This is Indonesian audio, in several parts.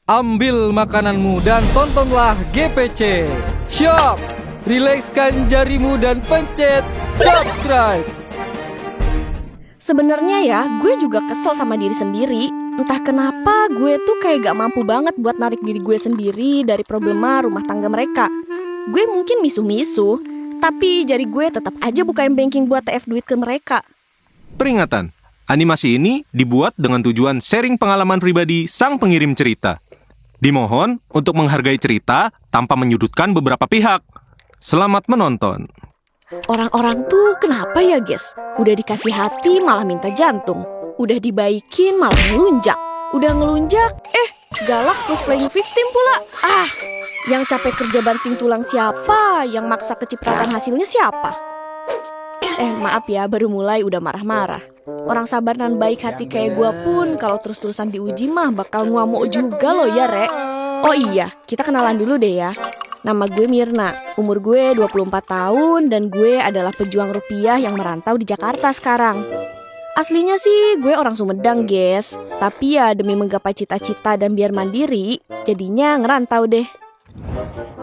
Ambil makananmu dan tontonlah GPC. Siap! Rilekskan jarimu dan pencet subscribe. Sebenarnya ya, gue juga kesel sama diri sendiri. Entah kenapa gue tuh kayak gak mampu banget buat narik diri gue sendiri dari problema rumah tangga mereka. Gue mungkin misuh-misuh, tapi jari gue tetap aja bukain banking buat TF duit ke mereka. Peringatan, animasi ini dibuat dengan tujuan sharing pengalaman pribadi sang pengirim cerita. Dimohon untuk menghargai cerita tanpa menyudutkan beberapa pihak. Selamat menonton. Orang-orang tuh kenapa ya guys? Udah dikasih hati malah minta jantung. Udah dibaikin malah ngelunjak. Udah ngelunjak, galak plus playing victim pula. Yang capek kerja banting tulang siapa? Yang maksa kecipratan hasilnya siapa? Maaf ya, baru mulai udah marah-marah. Orang sabar dan baik hati kayak gua pun kalau terus-terusan diuji mah bakal nguamuk juga loh ya, Rek. Oh iya, kita kenalan dulu deh ya. Nama gue Mirna, umur gue 24 tahun dan gue adalah pejuang rupiah yang merantau di Jakarta sekarang. Aslinya sih gue orang Sumedang, guys. Tapi ya demi menggapai cita-cita dan biar mandiri, jadinya ngerantau deh.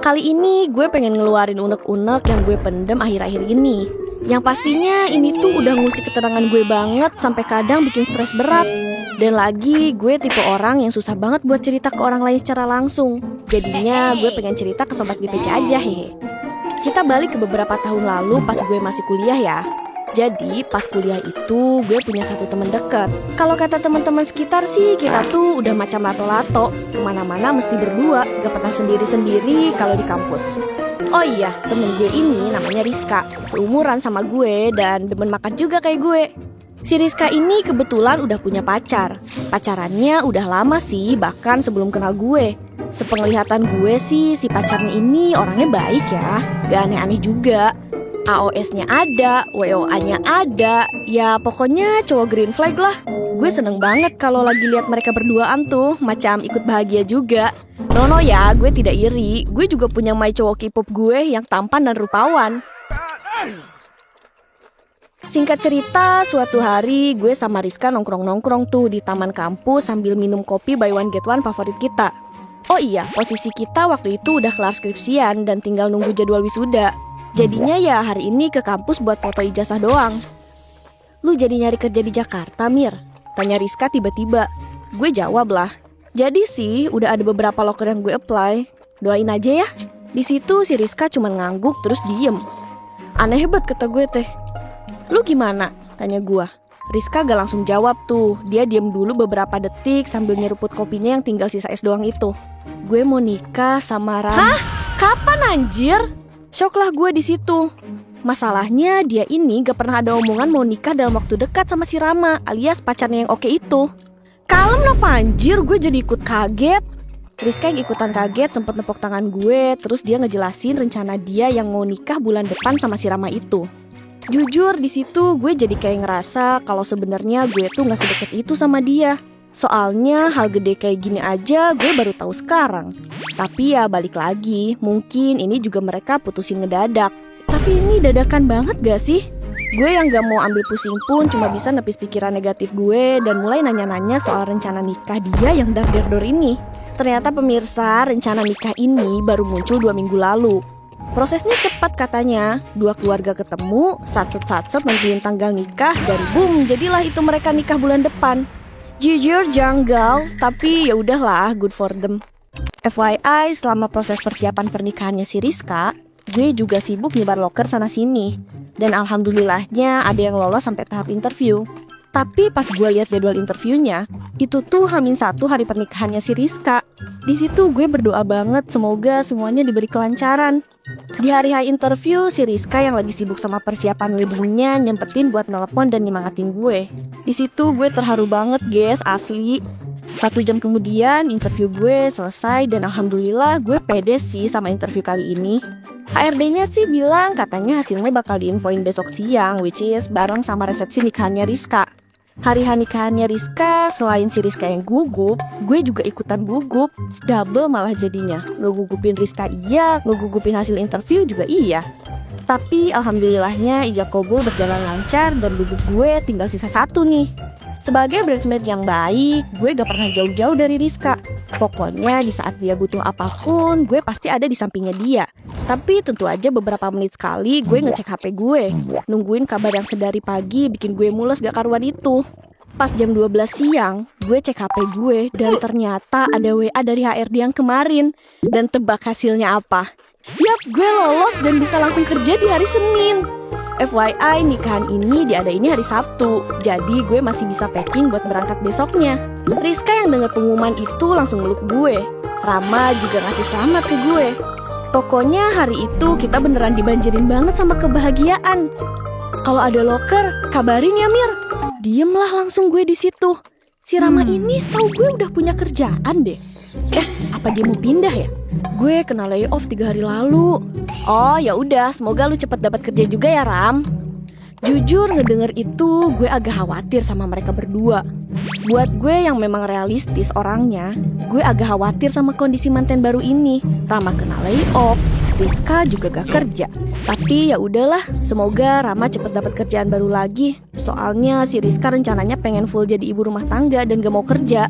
Kali ini gue pengen ngeluarin unek-unek yang gue pendem akhir-akhir ini. Yang pastinya ini tuh udah ngusik ketenangan gue banget sampai kadang bikin stres berat. Dan lagi gue tipe orang yang susah banget buat cerita ke orang lain secara langsung. Jadinya gue pengen cerita ke sobat GPC aja hehe. Kita balik ke beberapa tahun lalu pas gue masih kuliah ya. Jadi pas kuliah itu gue punya satu teman dekat. Kalau kata teman-teman sekitar sih kita tuh udah macam lato-lato. Kemana-mana mesti berdua, gak pernah sendiri-sendiri kalau di kampus. Oh iya, temen gue ini namanya Rizka. Seumuran sama gue dan demen makan juga kayak gue. Si Rizka ini kebetulan udah punya pacar. Pacarannya udah lama sih, bahkan sebelum kenal gue. Sepenglihatan gue sih, si pacarnya ini orangnya baik ya. Gak aneh-aneh juga. AOS-nya ada, WOA-nya ada. Ya pokoknya cowok green flag lah. Gue seneng banget kalau lagi lihat mereka berduaan tuh, macam ikut bahagia juga. No ya, gue tidak iri. Gue juga punya my cowok K-pop gue yang tampan dan rupawan. Singkat cerita, suatu hari gue sama Rizka nongkrong-nongkrong tuh di taman kampus sambil minum kopi buy one get one favorit kita. Oh iya, posisi kita waktu itu udah kelar skripsian dan tinggal nunggu jadwal wisuda. Jadinya ya hari ini ke kampus buat foto ijazah doang. Lu jadi nyari kerja di Jakarta, Mir? Tanya Rizka tiba-tiba. Gue jawab lah. Jadi sih udah ada beberapa loker yang gue apply. Doain aja ya. Di situ si Rizka cuma ngangguk terus diem. Aneh hebat kata gue teh. Lu gimana? Tanya gue. Rizka gak langsung jawab tuh. Dia diem dulu beberapa detik sambil nyeruput kopinya yang tinggal sisa es doang itu. Gue mau nikah sama Hah? Kapan anjir? Shock lah gue di situ. Masalahnya dia ini gak pernah ada omongan mau nikah dalam waktu dekat sama si Rama alias pacarnya yang oke itu. Kalem apa anjir, gue jadi ikut kaget. Rizka yang ikutan kaget sempet nepok tangan gue. Terus dia ngejelasin rencana dia yang mau nikah bulan depan sama si Rama itu. Jujur di situ gue jadi kayak ngerasa kalau sebenarnya gue tuh nggak sedekat itu sama dia. Soalnya hal gede kayak gini aja gue baru tahu sekarang. Tapi ya balik lagi, mungkin ini juga mereka putusin ngedadak. Tapi ini dadakan banget gak sih? Gue yang gak mau ambil pusing pun cuma bisa nepis pikiran negatif gue dan mulai nanya-nanya soal rencana nikah dia yang dar-dar ini. Ternyata pemirsa, rencana nikah ini baru muncul 2 minggu lalu. Prosesnya cepat katanya, 2 keluarga ketemu, satset nentuin tanggal nikah, dan boom, jadilah itu mereka nikah bulan depan. Jujur janggal, tapi ya udahlah, good for them. FYI, selama proses persiapan pernikahannya si Rizka, gue juga sibuk nyebar loker sana sini. Dan alhamdulillahnya ada yang lolos sampai tahap interview. Tapi pas gue lihat jadwal interviewnya, itu tuh H-1 hari pernikahannya si Rizka. Di situ gue berdoa banget semoga semuanya diberi kelancaran. Di hari H interview, si Rizka yang lagi sibuk sama persiapan weddingnya nyempetin buat nelpon dan nyemangatin gue. Di situ gue terharu banget guys, asli. 1 jam kemudian interview gue selesai dan alhamdulillah gue pede sih sama interview kali ini. HRD-nya sih bilang katanya hasilnya bakal diinfoin besok siang, which is bareng sama resepsi nikahannya Rizka. Hari nikahannya Rizka, selain si Rizka yang gugup, gue juga ikutan gugup. Double malah jadinya. Ngegugupin Rizka iya, ngegugupin hasil interview juga iya. Tapi alhamdulillahnya ijab kabul berjalan lancar dan gugup gue tinggal sisa 1 nih. Sebagai bridesmaid yang baik, gue gak pernah jauh-jauh dari Rizka. Pokoknya di saat dia butuh apapun, gue pasti ada di sampingnya dia. Tapi tentu aja beberapa menit sekali gue ngecek HP gue. Nungguin kabar yang sedari pagi bikin gue mules gak karuan itu. Pas jam 12 siang, gue cek HP gue dan ternyata ada WA dari HRD yang kemarin. Dan tebak hasilnya apa? Yap, gue lolos dan bisa langsung kerja di hari Senin. FYI, nikahan ini diadainnya hari Sabtu. Jadi gue masih bisa packing buat berangkat besoknya. Rizka yang denger pengumuman itu langsung meluk gue. Rama juga ngasih selamat ke gue. Pokoknya hari itu kita beneran dibanjirin banget sama kebahagiaan. Kalau ada loker, kabarin ya Mir. Diemlah langsung gue di situ. Si Rama ini setahu gue udah punya kerjaan deh. Apa dia mau pindah ya? Gue kena layoff 3 hari lalu. Oh ya udah, semoga lu cepet dapat kerja juga ya Ram. Jujur ngedenger itu gue agak khawatir sama mereka berdua. Buat gue yang memang realistis orangnya, gue agak khawatir sama kondisi manten baru ini. Rama kena layoff, Rizka juga gak kerja. Tapi ya udahlah, semoga Rama cepet dapat kerjaan baru lagi. Soalnya si Rizka rencananya pengen full jadi ibu rumah tangga dan gak mau kerja.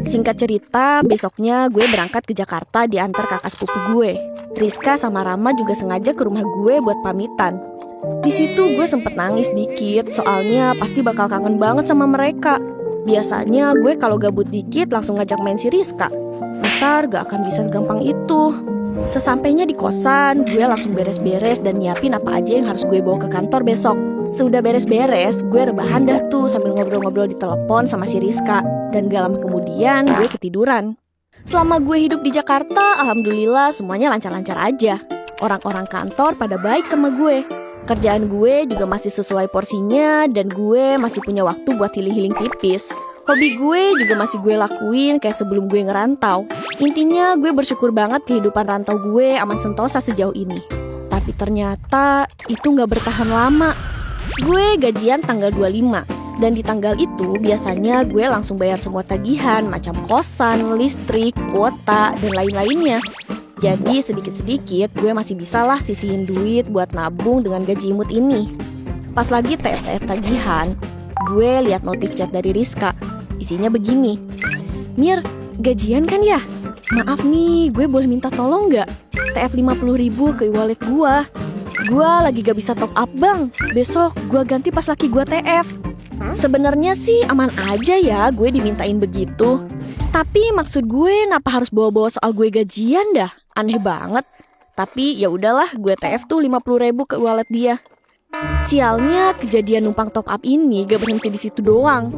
Singkat cerita, besoknya gue berangkat ke Jakarta diantar kakak sepupu gue. Rizka sama Rama juga sengaja ke rumah gue buat pamitan. Di situ gue sempet nangis dikit, soalnya pasti bakal kangen banget sama mereka. Biasanya gue kalau gabut dikit langsung ngajak main si Rizka. Ntar gak akan bisa segampang itu. Sesampainya di kosan, gue langsung beres-beres dan nyiapin apa aja yang harus gue bawa ke kantor besok. Sudah beres-beres, gue rebahan dah tuh sambil ngobrol-ngobrol di telepon sama si Rizka. Dan gak lama kemudian gue ketiduran. Selama gue hidup di Jakarta, alhamdulillah semuanya lancar-lancar aja. Orang-orang kantor pada baik sama gue. Kerjaan gue juga masih sesuai porsinya dan gue masih punya waktu buat healing-healing tipis. Hobi gue juga masih gue lakuin kayak sebelum gue ngerantau. Intinya gue bersyukur banget kehidupan rantau gue aman sentosa sejauh ini. Tapi ternyata itu gak bertahan lama. Gue gajian tanggal 25. Dan di tanggal itu biasanya gue langsung bayar semua tagihan macam kosan, listrik, kuota, dan lain-lainnya. Jadi sedikit-sedikit gue masih bisa lah sisihin duit buat nabung dengan gaji imut ini. Pas lagi TF tagihan, gue lihat notif chat dari Rizka. Isinya begini. Mir, gajian kan ya? Maaf nih, gue boleh minta tolong gak? TF 50.000 ke e-wallet gue. Gue lagi gak bisa top up bang. Besok gue ganti pas laki gue TF. Sebenarnya sih aman aja ya gue dimintain begitu. Tapi maksud gue kenapa harus bawa-bawa soal gue gajian dah? Aneh banget. Tapi ya udahlah, gue TF tuh 50.000 ke wallet dia. Sialnya kejadian numpang top up ini gak berhenti di situ doang.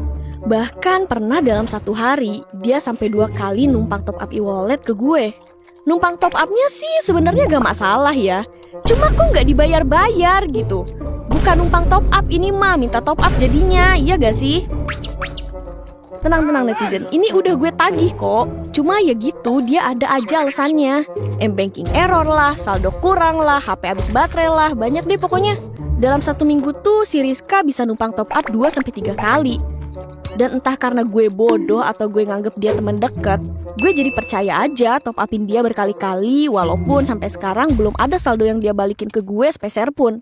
Bahkan pernah dalam satu hari dia sampai 2 kali numpang top up e-wallet ke gue. Numpang top upnya sih sebenarnya gak masalah ya. Cuma kok gak dibayar-bayar gitu. Bukan numpang top up ini mah, minta top up jadinya, iya gak sih? Tenang-tenang netizen, ini udah gue tagih kok. Cuma ya gitu, dia ada aja alasannya. M-banking error lah, saldo kurang lah, HP habis baterai lah, banyak deh pokoknya. Dalam 1 minggu tuh si Rizka bisa numpang top up 2-3 kali. Dan entah karena gue bodoh atau gue nganggep dia teman deket, gue jadi percaya aja top upin dia berkali-kali. Walaupun sampai sekarang belum ada saldo yang dia balikin ke gue sepeser pun.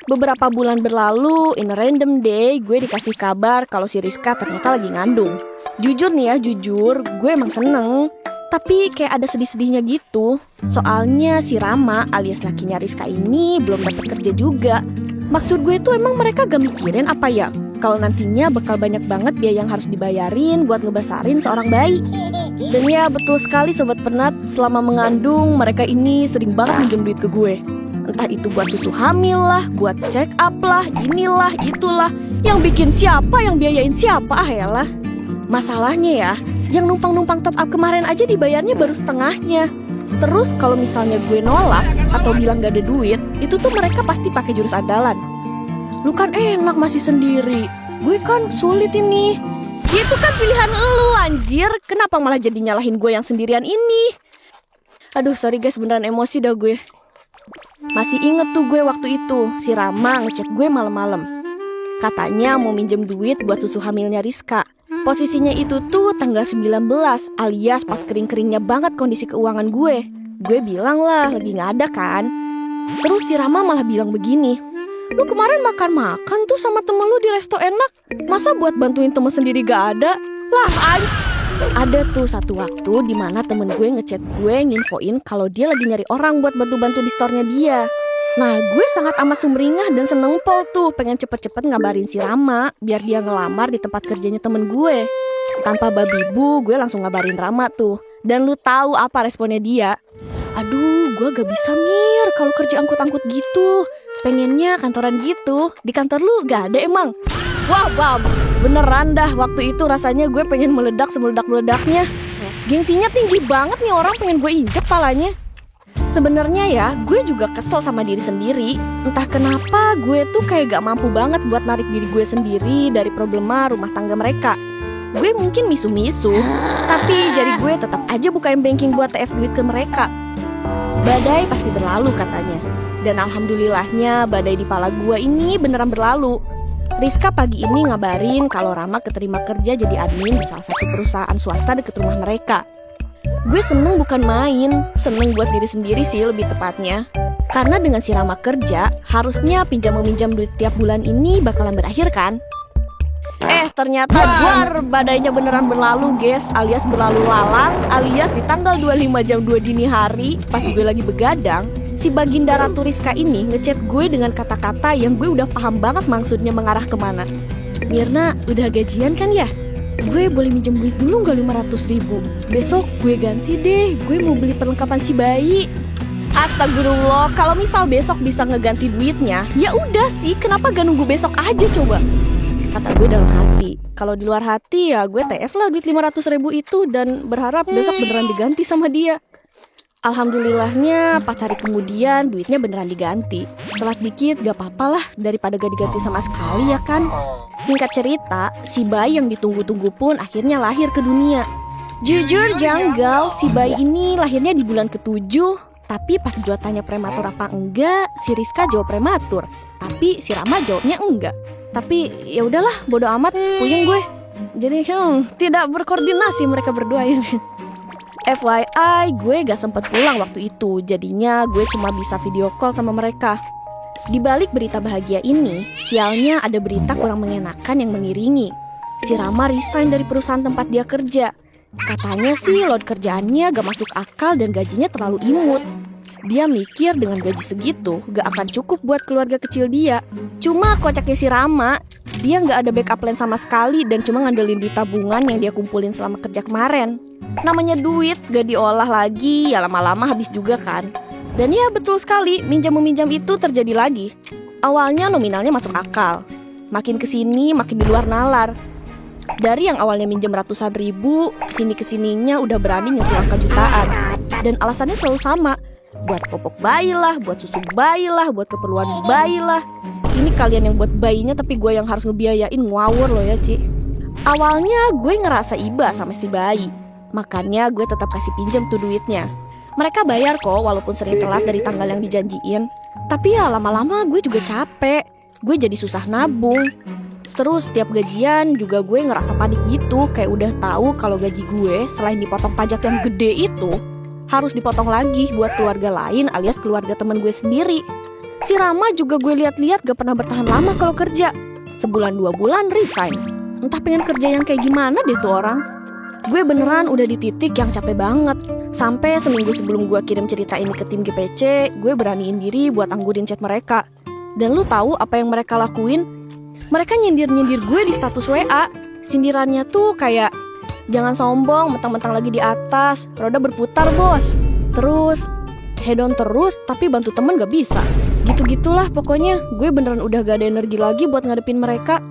Beberapa bulan berlalu, in a random day, gue dikasih kabar kalau si Rizka ternyata lagi ngandung. Jujur nih ya, jujur, gue emang seneng. Tapi kayak ada sedih-sedihnya gitu. Soalnya si Rama alias lakinya Rizka ini belum dapat kerja juga. Maksud gue tuh emang mereka gak mikirin apa ya? Kalau nantinya bakal banyak banget biaya yang harus dibayarin buat ngebesarin seorang bayi. Dan ya betul sekali Sobat Penat, selama mengandung mereka ini sering banget minjem duit ke gue. Entah itu buat susu hamil lah, buat check up lah, inilah, itulah. Yang bikin siapa, yang biayain siapa, yalah. Masalahnya ya, yang numpang-numpang top up kemarin aja dibayarnya baru setengahnya. Terus kalau misalnya gue nolak atau bilang gak ada duit, itu tuh mereka pasti pakai jurus andalan. Lu kan enak masih sendiri, gue kan sulit ini. Itu kan pilihan lu anjir, kenapa malah jadi nyalahin gue yang sendirian ini? Aduh sorry guys, beneran emosi dah gue. Masih inget tuh gue waktu itu, si Rama ngechat gue malam-malam. Katanya mau minjem duit buat susu hamilnya Rizka. Posisinya itu tuh tanggal 19, alias pas kering-keringnya banget kondisi keuangan gue. Gue bilang lah, lagi gak ada kan. Terus si Rama malah bilang begini, lu kemarin makan-makan tuh sama temen lu di resto enak, masa buat bantuin temen sendiri gak ada? Lah Ada tuh satu waktu di mana temen gue ngechat gue nginfoin kalau dia lagi nyari orang buat bantu-bantu di store-nya dia. Nah, gue sangat amat sumringah dan seneng pol tuh pengen cepet-cepet ngabarin si Rama biar dia ngelamar di tempat kerjanya temen gue. Tanpa babi bu, gue langsung ngabarin Rama tuh. Dan lu tahu apa responnya dia? Aduh, gue gak bisa Mir kalau kerja angkut-angkut gitu. Pengennya kantoran gitu. Di kantor lu gak ada emang? Wah Bab, beneran dah waktu itu rasanya gue pengen meledak semeledak-meledaknya. Gengsinya tinggi banget nih orang, pengen gue injek palanya. Sebenarnya ya, gue juga kesel sama diri sendiri. Entah kenapa gue tuh kayak gak mampu banget buat narik diri gue sendiri dari problema rumah tangga mereka. Gue mungkin misu-misu, tapi jadi gue tetap aja bukain banking buat TF duit ke mereka. Badai pasti berlalu katanya. Dan alhamdulillahnya badai di pala gue ini beneran berlalu. Rizka pagi ini ngabarin kalau Rama keterima kerja jadi admin di salah satu perusahaan swasta deket rumah mereka. Gue seneng bukan main, seneng buat diri sendiri sih lebih tepatnya. Karena dengan si Rama kerja, harusnya pinjam-meminjam duit tiap bulan ini bakalan berakhir kan? Ternyata duar badainya beneran berlalu guys, alias berlalu lalang, alias di tanggal 25 jam 2 dini hari, pas gue lagi begadang, si Baginda Ratu Rizka ini ngechat gue dengan kata-kata yang gue udah paham banget maksudnya mengarah kemana. Mirna, udah gajian kan ya? Gue boleh minjem duit dulu gak 500.000? Besok gue ganti deh, gue mau beli perlengkapan si bayi. Astagfirullah, kalau misal besok bisa ngeganti duitnya, ya udah sih, kenapa gak nunggu besok aja coba? Kata gue dalam hati. Kalau di luar hati ya gue TF lah duit 500.000 itu dan berharap besok beneran diganti sama dia. Alhamdulillahnya 4 hari kemudian duitnya beneran diganti. Telat dikit gak apa-apa lah daripada gak diganti sama sekali ya kan. Singkat cerita, si bayi yang ditunggu-tunggu pun akhirnya lahir ke dunia. Jujur janggal, si bayi ini lahirnya di bulan ke-7. Tapi pas gue tanya prematur apa enggak, si Rizka jawab prematur. Tapi si Rama jawabnya enggak. Tapi ya udahlah, bodo amat, puyeng gue. Jadi tidak berkoordinasi mereka berdua ini. FYI, gue gak sempet pulang waktu itu. Jadinya gue cuma bisa video call sama mereka. Di balik berita bahagia ini, sialnya ada berita kurang mengenakan yang mengiringi. Si Rama resign dari perusahaan tempat dia kerja. Katanya sih load kerjaannya gak masuk akal dan gajinya terlalu imut. Dia mikir dengan gaji segitu gak akan cukup buat keluarga kecil dia. Cuma kocaknya si Rama, dia gak ada backup plan sama sekali dan cuma ngandelin duit tabungan yang dia kumpulin selama kerja kemarin. Namanya duit gak diolah lagi, ya lama-lama habis juga kan. Dan ya betul sekali, minjam-meminjam itu terjadi lagi. Awalnya nominalnya masuk akal, makin kesini makin di luar nalar. Dari yang awalnya minjem ratusan ribu, kesini-kesininya udah berani nyentuh angka jutaan. Dan alasannya selalu sama, buat popok bayi lah, buat susu bayi lah, buat keperluan bayi lah. Ini kalian yang buat bayinya tapi gue yang harus ngebiayain, ngawur loh ya Ci. Awalnya gue ngerasa iba sama si bayi, makanya gue tetap kasih pinjam tuh duitnya. Mereka bayar kok walaupun sering telat dari tanggal yang dijanjiin. Tapi ya lama-lama gue juga capek, gue jadi susah nabung. Terus setiap gajian juga gue ngerasa panik gitu, kayak udah tahu kalau gaji gue selain dipotong pajak yang gede itu, harus dipotong lagi buat keluarga lain alias keluarga temen gue sendiri. Si Rama juga gue lihat-lihat gak pernah bertahan lama kalau kerja. Sebulan 2 bulan resign. Entah pengen kerja yang kayak gimana deh tuh orang. Gue beneran udah di titik yang capek banget. Sampai seminggu sebelum gue kirim cerita ini ke tim GPC, gue beraniin diri buat anggurin chat mereka. Dan lu tahu apa yang mereka lakuin? Mereka nyindir-nyindir gue di status WA. Sindirannya tuh kayak, jangan sombong, mentang-mentang lagi di atas, roda berputar bos. Terus, head on terus, tapi bantu temen gak bisa. Gitu-gitulah pokoknya, gue beneran udah gak ada energi lagi buat ngadepin mereka.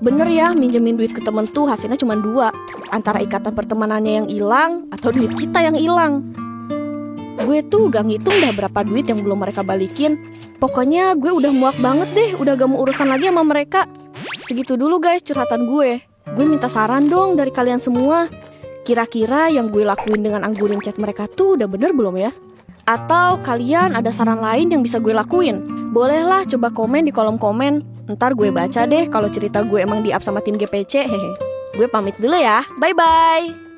Bener ya, minjemin duit ke temen tuh hasilnya cuma 2. Antara ikatan pertemanannya yang hilang, atau duit kita yang hilang. Gue tuh gak ngitung dah berapa duit yang belum mereka balikin. Pokoknya gue udah muak banget deh, udah gak mau urusan lagi sama mereka. Segitu dulu guys curhatan gue. Gue minta saran dong dari kalian semua. Kira-kira yang gue lakuin dengan anggurin chat mereka tuh udah bener belum ya? Atau kalian ada saran lain yang bisa gue lakuin? Bolehlah coba komen di kolom komen. Ntar gue baca deh kalau cerita gue emang di-up sama tim GPC. Hehe. Gue pamit dulu ya. Bye-bye.